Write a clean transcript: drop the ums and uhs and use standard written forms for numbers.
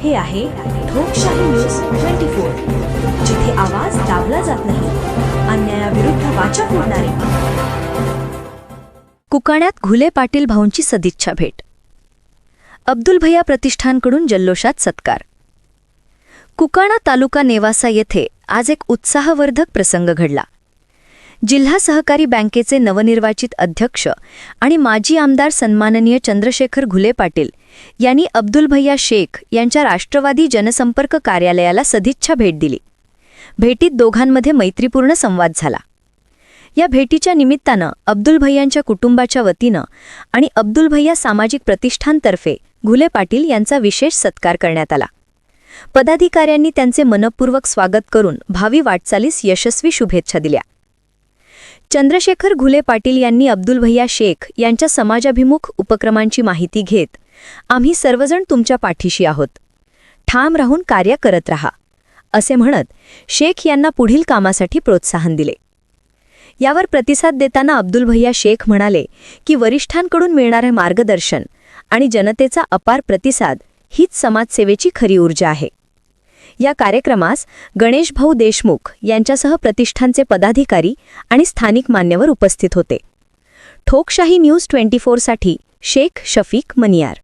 हे आहे ठोकशाही न्यूज 24, जिथे आवाज दाबला जात नाही, अन्यायाविरुद्ध वाचा फोडणारे. कुकाण्यात घुले पाटील भाऊंची सदिच्छा भेट. अब्दुल भैया प्रतिष्ठानकडून जल्लोषात सत्कार. कुकाणा तालुका नेवासा येथे आज एक उत्साहवर्धक प्रसंग घडला. जिल्हा सहकारी बँकेचे नवनिर्वाचित अध्यक्ष आणि माजी आमदार सन्माननीय चंद्रशेखर घुले पाटील यांनी अब्दुल भैया शेख यांच्या राष्ट्रवादी जनसंपर्क कार्यालयाला सदिच्छा भेट दिली. भेटीत दोघांमध्ये मैत्रीपूर्ण संवाद झाला. या भेटीच्या निमित्तानं अब्दुल भैयांच्या कुटुंबाच्या वतीनं आणि अब्दुल भैया सामाजिक प्रतिष्ठानतर्फे घुले पाटील यांचा विशेष सत्कार करण्यात आला. पदाधिकाऱ्यांनी त्यांचे मनपूर्वक स्वागत करून भावी वाटचालीस यशस्वी शुभेच्छा दिल्या. चंद्रशेखर घुले पाटील यांनी अब्दुल भैया शेख यांच्या समाजाभिमुख उपक्रमांची माहिती घेत, आम्ही सर्वजण तुमच्या पाठीशी आहोत, ठाम राहून कार्य करत रहा, असे म्हणत शेख यांना पुढील कामासाठी प्रोत्साहन दिले. यावर प्रतिसाद देताना अब्दुल भैया शेख म्हणाले की वरिष्ठांकडून मिळणारे मार्गदर्शन आणि जनतेचा अपार प्रतिसाद हीच समाजसेवेची खरी ऊर्जा आहे. या कार्यक्रमास गणेश भाऊ देशमुख यांच्यासह प्रतिष्ठानचे पदाधिकारी आणि स्थानिक मान्यवर उपस्थित होते. ठोकशाही न्यूज 24 साठी शेख शफीक मनियार.